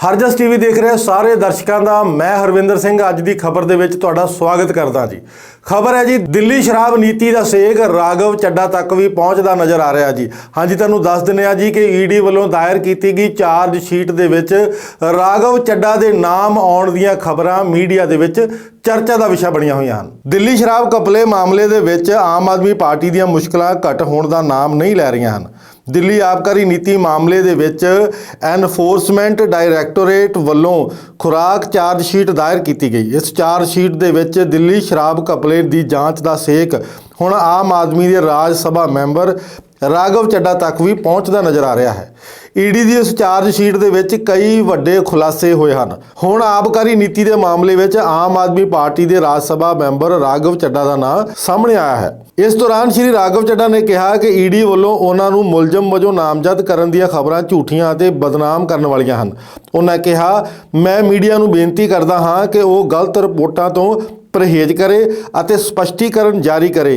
Harjas TV ਦੇਖ ਰਹੇ ਸਾਰੇ ਦਰਸ਼ਕਾਂ ਦਾ ਮੈਂ ਹਰਵਿੰਦਰ ਸਿੰਘ ਅੱਜ ਦੀ ਖਬਰ ਦੇ ਵਿੱਚ ਤੁਹਾਡਾ ਸਵਾਗਤ ਕਰਦਾ ਜੀ। ਖਬਰ ਹੈ ਜੀ ਦਿੱਲੀ ਸ਼ਰਾਬ ਨੀਤੀ ਦਾ ਸੇਕ ਰਾਘਵ ਚੱਡਾ ਤੱਕ ਵੀ ਪਹੁੰਚਦਾ ਨਜ਼ਰ ਆ ਰਿਹਾ ਜੀ। ਹਾਂਜੀ ਤੁਹਾਨੂੰ ਦੱਸ ਦਿੰਦੇ ਆ ਜੀ ਕਿ ਈਡੀ ਵੱਲੋਂ ਦਾਇਰ ਕੀਤੀ ਗਈ ਚਾਰਜ ਸ਼ੀਟ ਦੇ ਵਿੱਚ ਰਾਘਵ ਚੱਡਾ ਦੇ ਨਾਮ ਆਉਣ ਦੀਆਂ ਖਬਰਾਂ ਮੀਡੀਆ ਦੇ ਵਿੱਚ ਚਰਚਾ ਦਾ ਵਿਸ਼ਾ ਬਣੀਆਂ ਹੋਈਆਂ ਹਨ। ਦਿੱਲੀ ਸ਼ਰਾਬ ਘਪਲੇ ਮਾਮਲੇ ਦੇ ਵਿੱਚ ਆਮ ਆਦਮੀ ਪਾਰਟੀ ਦੀਆਂ ਮੁਸ਼ਕਲਾਂ ਘੱਟ ਹੋਣ ਦਾ ਨਾਮ ਨਹੀਂ ਲੈ ਰਹੀਆਂ ਹਨ। ਦਿੱਲੀ ਆਬਕਾਰੀ ਨੀਤੀ ਮਾਮਲੇ ਦੇ ਵਿੱਚ ਐਨਫੋਰਸਮੈਂਟ ਡਾਇਰੈਕਟੋਰੇਟ ਵੱਲੋਂ ਖੁਰਾਕ ਚਾਰਜ ਸ਼ੀਟ ਦਾਇਰ ਕੀਤੀ ਗਈ। ਇਸ ਚਾਰਜ ਸ਼ੀਟ ਦੇ ਵਿੱਚ ਦਿੱਲੀ ਸ਼ਰਾਬ ਘਪਲੇ ਦੀ ਜਾਂਚ ਦਾ ਸੇਕ ਹੁਣ ਆਮ ਆਦਮੀ ਦੇ ਰਾਜ ਸਭਾ ਮੈਂਬਰ ਰਾਘਵ ਚੱਡਾ ਤੱਕ ਵੀ ਪਹੁੰਚਦਾ ਨਜ਼ਰ ਆ ਰਿਹਾ ਹੈ। ਈਡੀ ਦੀ ਇਸ ਚਾਰਜ ਸ਼ੀਟ ਦੇ ਵਿੱਚ ਕਈ ਵੱਡੇ ਖੁਲਾਸੇ ਹੋਏ ਹਨ। ਹੁਣ ਆਬਕਾਰੀ ਨੀਤੀ ਦੇ ਮਾਮਲੇ ਵਿੱਚ ਆਮ ਆਦਮੀ ਪਾਰਟੀ ਦੇ ਰਾਜ ਸਭਾ ਮੈਂਬਰ ਰਾਘਵ ਚੱਡਾ ਦਾ ਨਾਮ ਸਾਹਮਣੇ ਆਇਆ ਹੈ। ਇਸ ਦੌਰਾਨ ਸ਼੍ਰੀ ਰਾਘਵ ਚੱਡਾ ਨੇ ਕਿਹਾ ਕਿ ਈਡੀ ਵੱਲੋਂ ਉਹਨਾਂ ਨੂੰ ਮੁਲਜ਼ਮ ਵਜੋਂ ਨਾਮਜ਼ਦ ਕਰਨ ਦੀਆਂ ਖਬਰਾਂ ਝੂਠੀਆਂ ਅਤੇ ਬਦਨਾਮ ਕਰਨ ਵਾਲੀਆਂ ਹਨ। ਉਹਨਾਂ ਕਿਹਾ, ਮੈਂ ਮੀਡੀਆ ਨੂੰ ਬੇਨਤੀ ਕਰਦਾ ਹਾਂ ਕਿ ਉਹ ਗਲਤ ਰਿਪੋਰਟਾਂ ਤੋਂ परहेज करे ਅਤੇ स्पष्टीकरण जारी करे।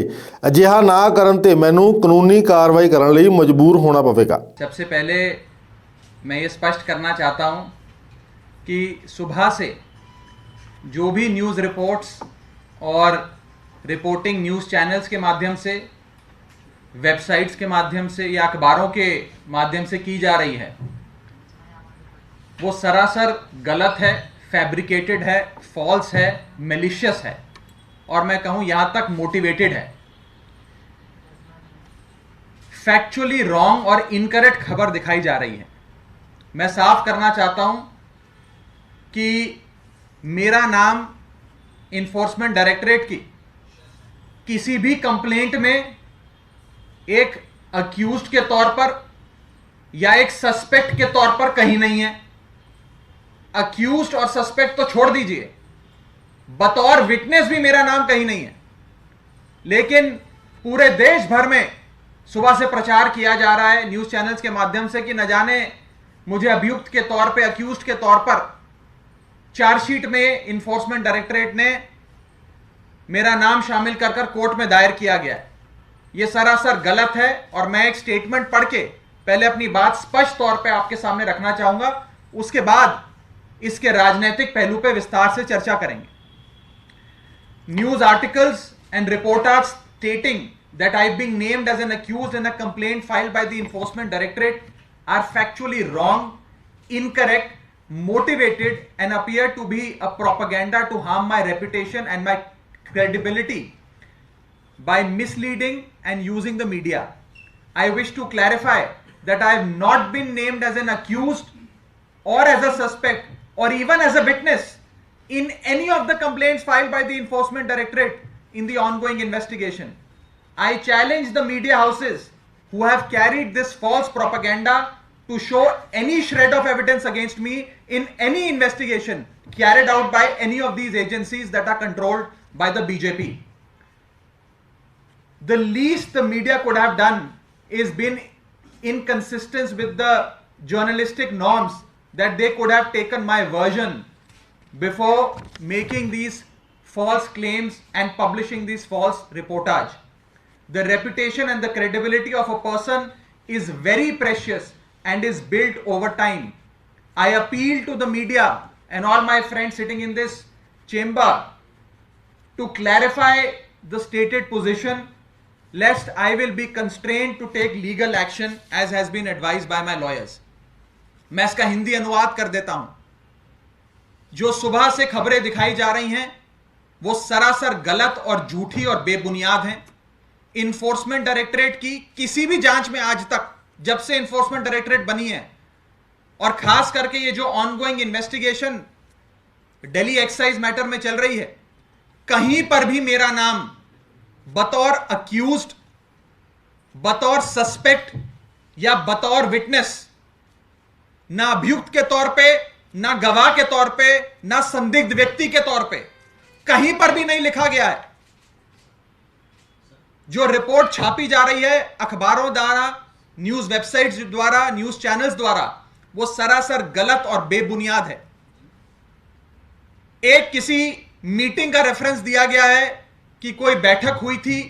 अजिहा ना करन ते मैनू कानूनी कार्रवाई करने लई मजबूर होना पवेगा। सबसे पहले मैं ये स्पष्ट करना चाहता हूँ कि सुबह से जो भी न्यूज़ रिपोर्ट्स और रिपोर्टिंग न्यूज़ चैनल्स के माध्यम से, वेबसाइट्स के माध्यम से या अखबारों के माध्यम से की जा रही है वो सरासर गलत है, फैब्रिकेटेड है, फॉल्स है, मेलिशियस है और मैं कहूं यहां तक मोटिवेटेड है। फैक्चुअली रॉन्ग और इनकरेक्ट खबर दिखाई जा रही है। मैं साफ करना चाहता हूं कि मेरा नाम इन्फोर्समेंट डायरेक्टरेट की किसी भी कंप्लेंट में एक अक्यूज्ड के तौर पर या एक सस्पेक्ट के तौर पर कहीं नहीं है। अक्यूज्ड और सस्पेक्ट तो छोड़ दीजिए, बतौर विटनेस भी मेरा नाम कहीं नहीं है। लेकिन पूरे देश भर में सुबह से प्रचार किया जा रहा है न्यूज़ चैनल्स के माध्यम से कि न जाने मुझे अभियुक्त के तौर पे, अक्यूज्ड के तौर पर चार्जशीट में इन्फोर्समेंट डायरेक्टरेट ने मेरा नाम शामिल कर कर कोर्ट में दायर किया गया है। यह सरासर गलत है और मैं एक स्टेटमेंट पढ़ के पहले अपनी बात स्पष्ट तौर पे आपके सामने रखना चाहूंगा, उसके बाद इसके राजनीतिक पहलू पे विस्तार से चर्चा करेंगे। News articles and report are stating that I've been named as an accused in a complaint filed by the Enforcement Directorate are factually wrong, incorrect, motivated and appear to be a propaganda to harm my reputation and my credibility by misleading and using the media. I wish to clarify that I have not been named as an accused or as a suspect or even as a witness in any of the complaints filed by the Enforcement Directorate in the ongoing investigation. I challenge the media houses who have carried this false propaganda to show any shred of evidence against me in any investigation carried out by any of these agencies that are controlled by the BJP. The least the media could have done is been inconsistent with the journalistic norms, that they could have taken my version before making these false claims and publishing these false reportage. The reputation and the credibility of a person is very precious and is built over time. I appeal to the media and all my friends sitting in this chamber to clarify the stated position, lest I will be constrained to take legal action as has been advised by my lawyers. मैं इसका हिंदी अनुवाद कर देता हूं। जो सुबह से खबरें दिखाई जा रही हैं वो सरासर गलत और झूठी और बेबुनियाद हैं। इन्फोर्समेंट डायरेक्टरेट की किसी भी जांच में आज तक, जब से इन्फोर्समेंट डायरेक्टरेट बनी है और खास करके ये जो ongoing investigation Delhi excise matter में चल रही है, कहीं पर भी मेरा नाम बतौर अक्यूज्ड, बतौर सस्पेक्ट या बतौर विटनेस, ना अभियुक्त के तौर पे, ना गवाह के तौर पे, ना संदिग्ध व्यक्ति के तौर पे कहीं पर भी नहीं लिखा गया है। जो रिपोर्ट छापी जा रही है अखबारों द्वारा, न्यूज वेबसाइट्स द्वारा, न्यूज चैनल्स द्वारा, वो सरासर गलत और बेबुनियाद है। एक किसी मीटिंग का रेफरेंस दिया गया है कि कोई बैठक हुई थी,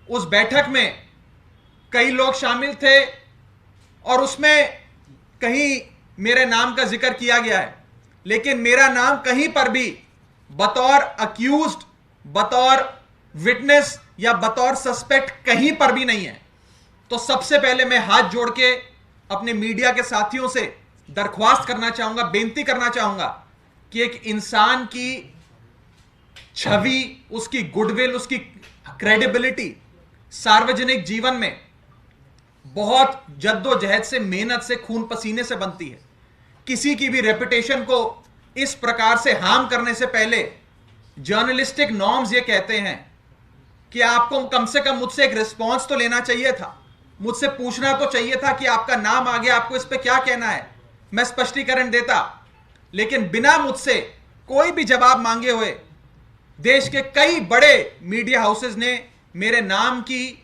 उस बैठक में कई लोग शामिल थे और उसमें कहीं मेरे नाम का जिक्र किया गया है, लेकिन मेरा नाम कहीं पर भी बतौर अक्यूज्ड, बतौर विटनेस या बतौर सस्पेक्ट कहीं पर भी नहीं है। तो सबसे पहले मैं हाथ जोड़ के अपने मीडिया के साथियों से दरख्वास्त करना चाहूंगा, बेनती करना चाहूंगा कि एक इंसान की छवि, उसकी गुडविल, उसकी क्रेडिबिलिटी सार्वजनिक जीवन में बहुत जद्दोजहद से, मेहनत से, खून पसीने से बनती है। किसी की भी रेपुटेशन को इस प्रकार से हार्म करने से पहले जर्नलिस्टिक नॉर्म्स ये कहते हैं कि आपको कम से कम मुझसे एक रिस्पॉन्स तो लेना चाहिए था, मुझसे पूछना तो चाहिए था कि आपका नाम आ गया, आपको इस पे क्या कहना है, मैं स्पष्टीकरण देता। लेकिन बिना मुझसे कोई भी जवाब मांगे हुए देश के कई बड़े मीडिया हाउसेस ने मेरे नाम की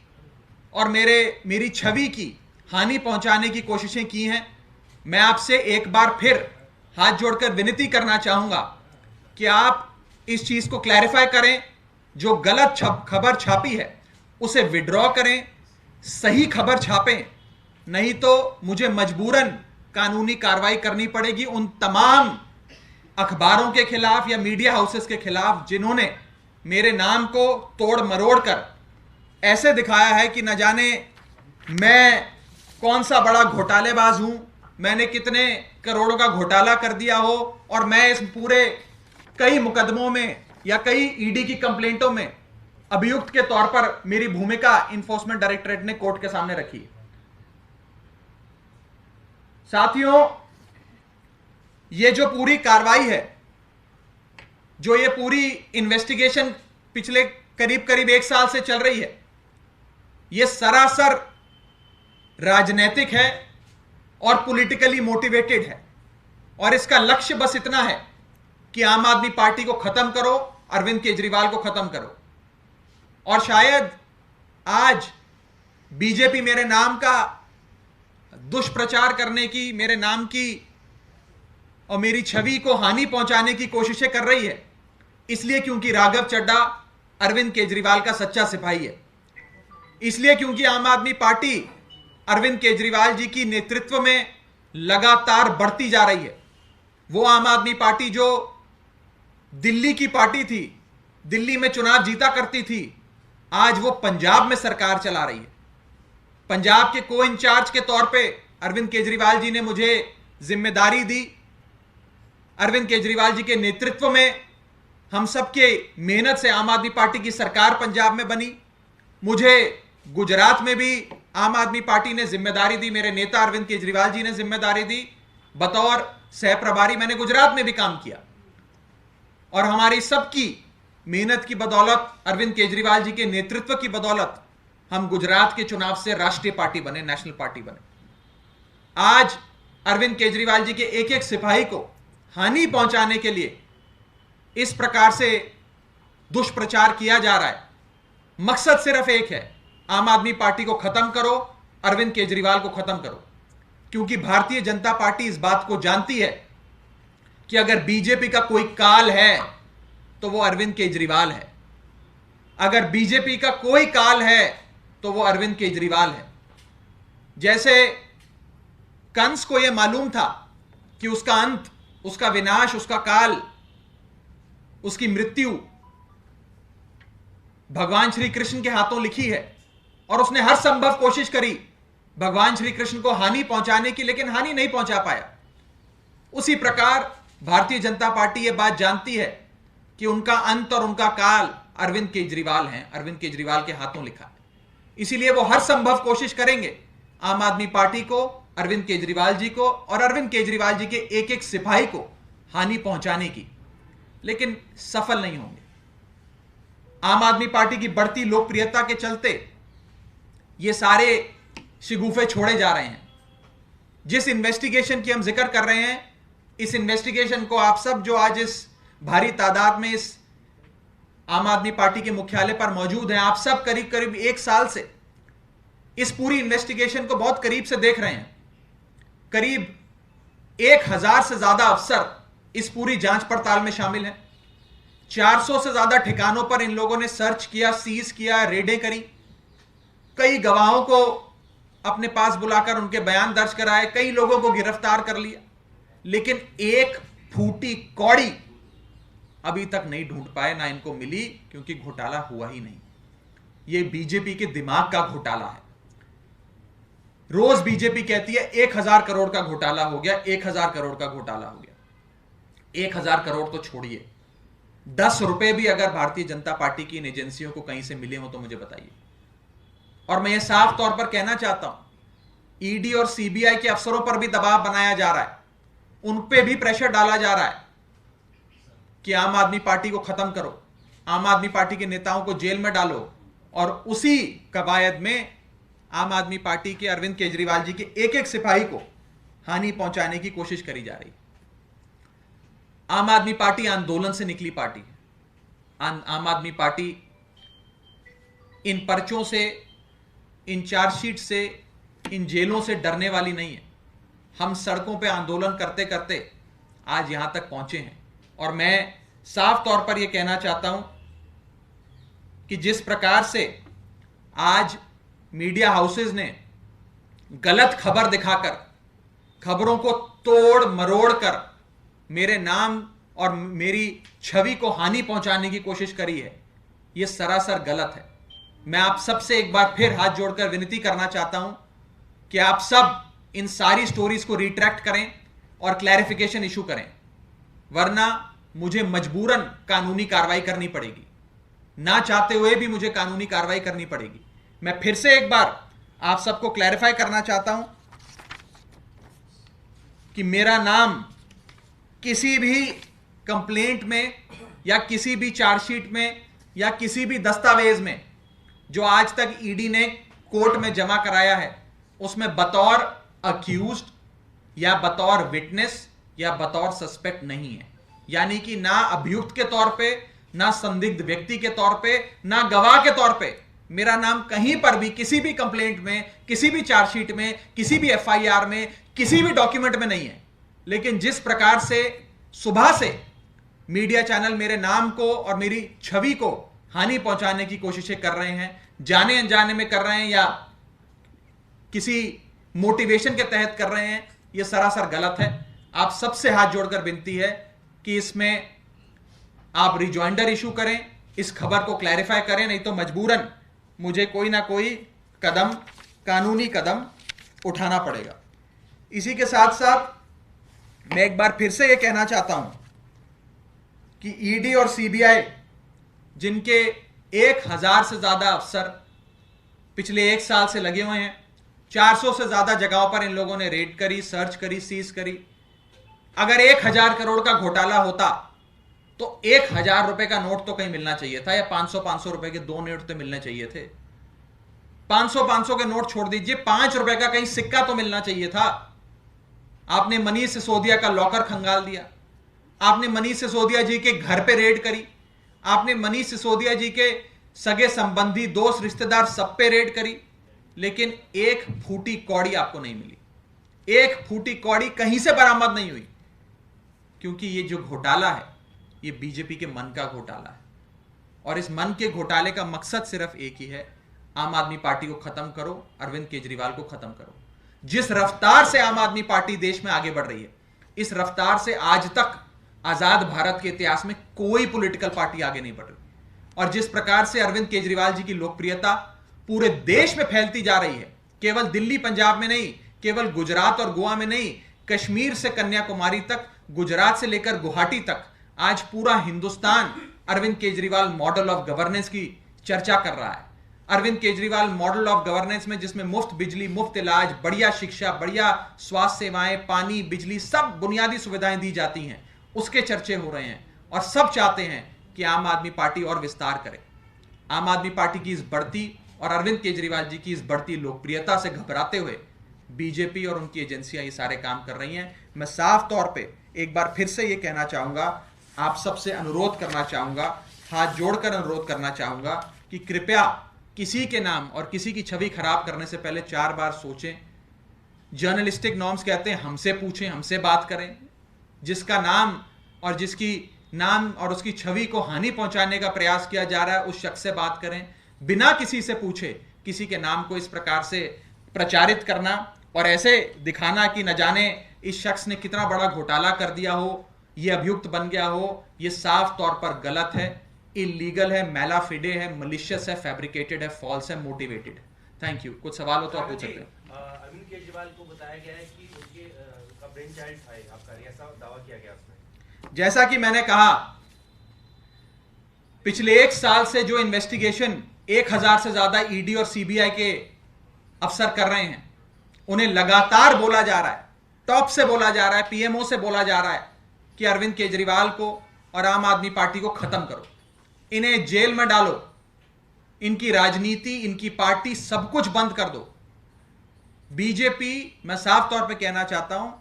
और मेरी छवि की हानि पहुंचाने की कोशिशें की हैं। मैं आपसे एक बार फिर हाथ जोड़कर विनती करना चाहूंगा कि आप इस चीज को क्लैरिफाई करें। जो गलत खबर छापी है उसे विड्रॉ करें, सही खबर छापें, नहीं तो मुझे मजबूरन कानूनी कार्रवाई करनी पड़ेगी उन तमाम अखबारों के खिलाफ या मीडिया हाउसेस के खिलाफ जिन्होंने मेरे नाम को तोड़ मरोड़ कर ऐसे दिखाया है कि न जाने मैं कौन सा बड़ा घोटालेबाज हूं, मैंने कितने करोड़ों का घोटाला कर दिया हो और मैं इस पूरे कई मुकदमों में या कई ईडी की कंप्लेंटों में अभियुक्त के तौर पर मेरी भूमिका इन्फोर्समेंट डायरेक्टरेट ने कोर्ट के सामने रखी है। साथियों, ये जो पूरी कार्रवाई है, जो ये पूरी इन्वेस्टिगेशन पिछले करीब करीब 1 साल से चल रही है, ये सरासर राजनीतिक है और पॉलिटिकली मोटिवेटेड है। और इसका लक्ष्य बस इतना है कि आम आदमी पार्टी को खत्म करो, अरविंद केजरीवाल को खत्म करो। और शायद आज बीजेपी मेरे नाम का दुष्प्रचार करने की, मेरे नाम की और मेरी छवि को हानि पहुंचाने की कोशिशें कर रही है, इसलिए क्योंकि राघव चड्ढा अरविंद केजरीवाल का सच्चा सिपाही है, इसलिए क्योंकि आम आदमी पार्टी अरविंद केजरीवाल जी की नेतृत्व में लगातार बढ़ती जा रही है। वो आम आदमी पार्टी जो दिल्ली की पार्टी थी, दिल्ली में चुनाव जीता करती थी, आज वो पंजाब में सरकार चला रही है। पंजाब के को इंचार्ज के तौर पे अरविंद केजरीवाल जी ने मुझे जिम्मेदारी दी। अरविंद केजरीवाल जी के नेतृत्व में हम सबके मेहनत से आम आदमी पार्टी की सरकार पंजाब में बनी। मुझे गुजरात में भी आम आदमी पार्टी ने जिम्मेदारी दी, मेरे नेता अरविंद केजरीवाल जी ने जिम्मेदारी दी। बतौर सह प्रभारी मैंने गुजरात में भी काम किया और हमारी सबकी मेहनत की बदौलत, अरविंद केजरीवाल जी के नेतृत्व की बदौलत हम गुजरात के चुनाव से राष्ट्रीय पार्टी बने, नेशनल पार्टी बने। आज अरविंद केजरीवाल जी के एक एक सिपाही को हानि पहुंचाने के लिए इस प्रकार से दुष्प्रचार किया जा रहा है। मकसद सिर्फ एक है, आम आदमी पार्टी को खत्म करो, अरविंद केजरीवाल को खत्म करो। क्योंकि भारतीय जनता पार्टी इस बात को जानती है कि अगर बीजेपी का कोई काल है तो वो अरविंद केजरीवाल है। अगर बीजेपी का कोई काल है तो वो अरविंद केजरीवाल है। जैसे कंस को यह मालूम था कि उसका अंत, उसका विनाश, उसका काल, उसकी मृत्यु भगवान श्री कृष्ण के हाथों लिखी है और उसने हर संभव कोशिश करी भगवान श्री कृष्ण को हानि पहुंचाने की, लेकिन हानि नहीं पहुंचा पाया। उसी प्रकार भारतीय जनता पार्टी यह बात जानती है कि उनका अंत और उनका काल अरविंद केजरीवाल हैं, अरविंद केजरीवाल के हाथों लिखा है। इसीलिए वो हर संभव कोशिश करेंगे आम आदमी पार्टी को, अरविंद केजरीवाल जी को और अरविंद केजरीवाल जी के एक एक सिपाही को हानि पहुंचाने की, लेकिन सफल नहीं होंगे। आम आदमी पार्टी की बढ़ती लोकप्रियता के चलते ये सारे शिगुफे छोड़े जा रहे हैं। जिस इन्वेस्टिगेशन की हम जिक्र कर रहे हैं, इस इन्वेस्टिगेशन को आप सब जो आज इस भारी तादाद में इस आम आदमी पार्टी के मुख्यालय पर मौजूद हैं, आप सब करीब करीब 1 साल से इस पूरी इन्वेस्टिगेशन को बहुत करीब से देख रहे हैं। करीब 1000 से ज्यादा अफसर इस पूरी जांच पड़ताल में शामिल हैं। 400 से ज्यादा ठिकानों पर इन लोगों ने सर्च किया, सीज किया, रेडें करी। कई गवाहों को अपने पास बुलाकर उनके बयान दर्ज कराए, कई लोगों को गिरफ्तार कर लिया। लेकिन एक फूटी कौड़ी अभी तक नहीं ढूंढ पाए, ना इनको मिली, क्योंकि घोटाला हुआ ही नहीं। यह बीजेपी के दिमाग का घोटाला है। रोज बीजेपी कहती है 1000 करोड़ का घोटाला हो गया, 1000 करोड़ का घोटाला हो गया। 1000 करोड़ तो छोड़िए, 10 रुपए भी अगर भारतीय जनता पार्टी की इन एजेंसियों को कहीं से मिले हो तो मुझे बताइए। और मैं ये साफ तौर पर कहना चाहता हूं, ईडी और सीबीआई के अफसरों पर भी दबाव बनाया जा रहा है, उन पे भी प्रेशर डाला जा रहा है कि आम आदमी पार्टी को खत्म करो, आम आदमी पार्टी के नेताओं को जेल में डालो। और उसी कवायद में आम आदमी पार्टी के अरविंद केजरीवाल जी के एक एक सिपाही को हानि पहुंचाने की कोशिश करी जा रही है। आम आदमी पार्टी आंदोलन से निकली पार्टी है। आम आदमी पार्टी इन पर्चों से, इन चार्जशीट से, इन जेलों से डरने वाली नहीं है। हम सड़कों पे आंदोलन करते करते आज यहां तक पहुंचे हैं। और मैं साफ तौर पर यह कहना चाहता हूं कि जिस प्रकार से आज मीडिया हाउसेज ने गलत खबर दिखाकर, खबरों को तोड़ मरोड़ कर मेरे नाम और मेरी छवि को हानि पहुंचाने की कोशिश करी है, यह सरासर गलत है। मैं आप सबसे एक बार फिर हाथ जोड़कर विनती करना चाहता हूं कि आप सब इन सारी स्टोरीज को रिट्रैक्ट करें और क्लैरिफिकेशन इशू करें, वरना मुझे मजबूरन कानूनी कार्रवाई करनी पड़ेगी। ना चाहते हुए भी मुझे कानूनी कार्रवाई करनी पड़ेगी। मैं फिर से एक बार आप सबको क्लैरिफाई करना चाहता हूं कि मेरा नाम किसी भी कंप्लेंट में या किसी भी चार्जशीट में या किसी भी दस्तावेज में जो आज तक ईडी ने कोर्ट में जमा कराया है, उसमें बतौर अक्यूज्ड या बतौर विटनेस या बतौर सस्पेक्ट नहीं है। यानी कि ना अभियुक्त के तौर पे, ना संदिग्ध व्यक्ति के तौर पे, ना गवाह के तौर पे मेरा नाम कहीं पर भी किसी भी कंप्लेंट में, किसी भी चार्जशीट में, किसी भी एफआईआर में, किसी भी डॉक्यूमेंट में नहीं है। लेकिन जिस प्रकार से सुबह से मीडिया चैनल मेरे नाम को और मेरी छवि को हानि पहुंचाने की कोशिशें कर रहे हैं, जाने अनजाने में कर रहे हैं या किसी मोटिवेशन के तहत कर रहे हैं, यह सरासर गलत है। आप सबसे हाथ जोड़कर विनती है कि इसमें आप रिजॉइंडर इशू करें, इस खबर को क्लैरिफाई करें, नहीं तो मजबूरन मुझे कोई ना कोई कदम, कानूनी कदम उठाना पड़ेगा। इसी के साथ साथ मैं एक बार फिर से यह कहना चाहता हूं कि ईडी और सीबीआई, जिनके 1000 से ज्यादा अफसर पिछले 1 साल से लगे हुए हैं, 400 से ज्यादा जगहों पर इन लोगों ने रेड करी, सर्च करी, सीज करी। अगर 1000 करोड़ का घोटाला होता तो 1000 रुपए का नोट तो कहीं मिलना चाहिए था, या 500 रुपए के 2 नोट तो मिलने चाहिए थे। 500 के नोट छोड़ दीजिए, 5 रुपए का कहीं सिक्का तो मिलना चाहिए था। आपने मनीष सिसोदिया का लॉकर खंगाल दिया, आपने मनीष सिसोदिया जी के घर पे रेड करी, आपने मनीष सिसोदिया जी के सगे संबंधी, दोस्त, रिश्तेदार सब पे रेड करी, लेकिन एक फूटी कौड़ी आपको नहीं मिली। एक फूटी कौड़ी कहीं से बरामद नहीं हुई, क्योंकि ये जो घोटाला है ये बीजेपी के मन का घोटाला है। और इस मन के घोटाले का मकसद सिर्फ एक ही है, आम आदमी पार्टी को खत्म करो, अरविंद केजरीवाल को खत्म करो। जिस रफ्तार से आम आदमी पार्टी देश में आगे बढ़ रही है, इस रफ्तार से आज तक आजाद भारत के इतिहास में कोई पॉलिटिकल पार्टी आगे नहीं बढ़ रही। और जिस प्रकार से अरविंद केजरीवाल जी की लोकप्रियता पूरे देश में फैलती जा रही है, केवल दिल्ली पंजाब में नहीं, केवल गुजरात और गोवा में नहीं, कश्मीर से कन्याकुमारी तक, गुजरात से लेकर गुवाहाटी तक, आज पूरा Hindustan Arvind Kejriwal model of governance की चर्चा कर रहा है। Arvind Kejriwal model of governance में, जिसमें मुफ्त बिजली, मुफ्त इलाज, बढ़िया शिक्षा, बढ़िया स्वास्थ्य सेवाएं, पानी, बिजली, सब बुनियादी सुविधाएं दी जाती हैं, उसके चर्चे हो रहे हैं। और सब चाहते हैं कि आम आदमी पार्टी और विस्तार करे। आम आदमी पार्टी की इस बढ़ती और अरविंद केजरीवाल जी की इस बढ़ती लोकप्रियता से घबराते हुए बीजेपी और उनकी एजेंसियां ये सारे काम कर रही हैं। मैं साफ तौर पे एक बार फिर से ये कहना चाहूंगा, आप सबसे अनुरोध करना चाहूंगा, हाथ जोड़कर अनुरोध करना चाहूंगा कि कृपया किसी के नाम और किसी की छवि खराब करने से पहले 4 बार सोचें। जर्नलिस्टिक नॉर्म्स कहते हैं हमसे पूछें, हमसे बात करें। जिसका नाम और जिसकी नाम और उसकी छवि को हानि पहुंचाने का प्रयास किया जा रहा है, उस शख्स से बात करें। बिना किसी से पूछे किसी के नाम को इस प्रकार से प्रचारित करना और ऐसे दिखाना कि न जाने इस शख्स ने कितना बड़ा घोटाला कर दिया हो, ये अभियुक्त बन गया हो, ये साफ तौर पर गलत है, इलीगल है, मैला फिडे है, मलिशियस है, फैब्रिकेटेड है, फॉल्स है, मोटिवेटेड है। Thank you. कुछ सवाल हो तो आप पूछ सकते हैं। अरविंद केजरीवाल को बताया गया है कि उनके का ब्रेन चाइल्ड था आपका, ऐसा दावा किया गया उसमें। जैसा कि मैंने कहा, पिछले 1 साल से जो इन्वेस्टिगेशन 1000 से ज्यादा ईडी और सीबीआई के अफसर कर रहे हैं, उन्हें लगातार बोला जा रहा है, टॉप से बोला जा रहा है, पीएमओ से बोला जा रहा है कि अरविंद केजरीवाल को और आम आदमी पार्टी को खत्म करो, इन्हें जेल में डालो, इनकी राजनीति, इनकी पार्टी, सब कुछ बंद कर दो। बीजेपी, मैं साफ तौर पे कहना चाहता हूं,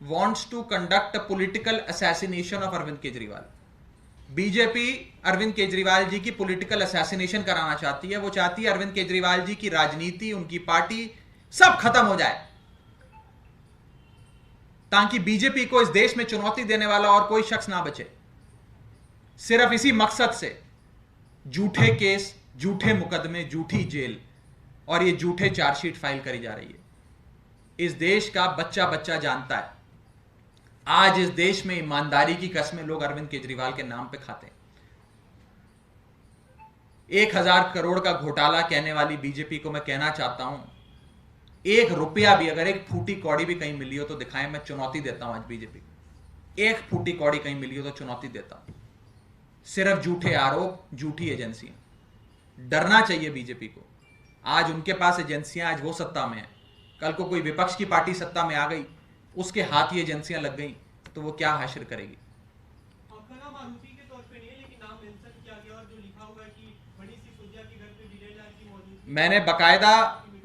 wants to conduct a political assassination of Arvind Kejriwal. BJP Arvind Kejriwal ji की पॉलिटिकल असैसिनेशन कराना चाहती है। वो चाहती है अरविंद केजरीवाल जी की राजनीति, उनकी पार्टी सब खत्म हो जाए, ताकि बीजेपी को इस देश में चुनौती देने वाला और कोई शख्स ना बचे। सिर्फ इसी मकसद से झूठे केस, झूठे मुकदमे, झूठी जेल और ये झूठे चार्जशीट फाइल करी जा रही है। इस देश का बच्चा बच्चा जानता है, आज इस देश में ईमानदारी की कस्में लोग अरविंद केजरीवाल के नाम पे खाते हैं। 1000 करोड़ का घोटाला कहने वाली बीजेपी को मैं कहना चाहता हूं, 1 रुपया भी, अगर 1 फूटी कौड़ी भी कहीं मिली हो तो दिखाएं। मैं चुनौती देता हूं आज बीजेपी को, 1 फूटी कौड़ी कहीं मिली हो तो चुनौती देता हूं। सिर्फ झूठे आरोप, झूठी एजेंसियां। डरना चाहिए बीजेपी को। आज उनके पास एजेंसियां, आज वो सत्ता में है, कल को कोई विपक्ष की पार्टी सत्ता में आ गई, उसके हाथ ये एजेंसियां लग गई तो वो क्या हासिल करेगी। आपका नाम आरोपी के तौर पे नहीं है, लेकिन नाम मेंशन किया गया और जो लिखा हुआ है कि बड़ी सिसोदिया के घर पे विजय लाल की मौजूदगी। मैंने बकायदा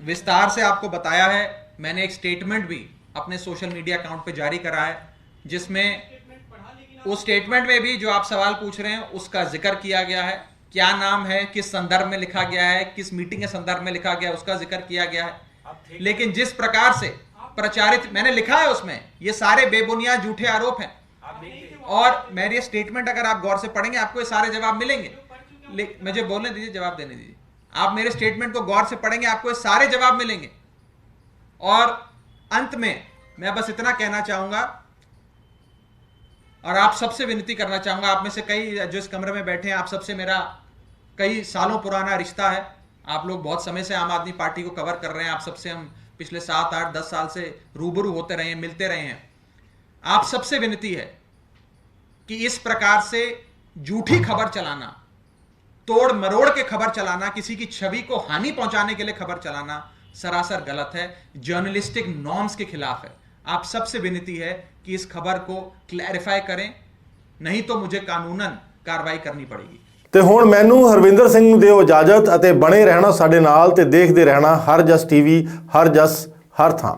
विस्तार से आपको बताया है। मैंने एक स्टेटमेंट भी अपने सोशल मीडिया अकाउंट पे जारी करा है, जिसमें स्टेटमेंट पढ़ा, लेकिन उस स्टेटमेंट में भी जो आप सवाल पूछ रहे हैं उसका जिक्र किया गया है। क्या नाम है, किस संदर्भ में लिखा गया है, किस मीटिंग के संदर्भ में लिखा गया है, उसका जिक्र किया गया है। लेकिन जिस प्रकार से प्रचारित, मैंने लिखा है उसमें, ये सारे बेबुनियाद झूठे आरोप हैं। और मेरे स्टेटमेंट अगर आप गौर से पढ़ेंगे आपको ये सारे जवाब मिलेंगे। मुझे बोलने दीजिए, जवाब देने दीजिए। आप मेरे स्टेटमेंट को गौर से पढ़ेंगे, आपको ये सारे जवाब मिलेंगे। और अंत में मैं बस इतना कहना चाहूंगा और आप सबसे विनती करना चाहूंगा, आप में से कई जो इस कमरे में बैठे हैं, आप सबसे मेरा कई सालों पुराना रिश्ता है। आप लोग बहुत समय से आम आदमी पार्टी को कवर कर रहे हैं। आप सबसे हम पिछले 7, 8, 10 साल से रूबरू होते रहे हैं, मिलते रहे हैं। आप सबसे विनती है कि इस प्रकार से झूठी खबर चलाना, तोड़ मरोड़ के खबर चलाना, किसी की छवि को हानि पहुंचाने के लिए खबर चलाना सरासर गलत है, जर्नलिस्टिक नॉर्म्स के खिलाफ है। आप सबसे विनती है कि इस खबर को क्लैरिफाई करें, नहीं तो मुझे कानूनन कार्रवाई करनी पड़ेगी। ਤੇ ਹੁਣ ਮੈਨੂੰ ਹਰਵਿੰਦਰ ਸਿੰਘ ਨੂੰ ਦਿਓ ਇਜਾਜ਼ਤ ਅਤੇ ਬਣੇ ਰਹਿਣਾ ਸਾਡੇ ਨਾਲ ਤੇ ਦੇਖਦੇ ਰਹਿਣਾ ਹਰ ਜਸ ਟੀਵੀ, ਹਰ ਜਸ ਹਰ ਥਾਂ।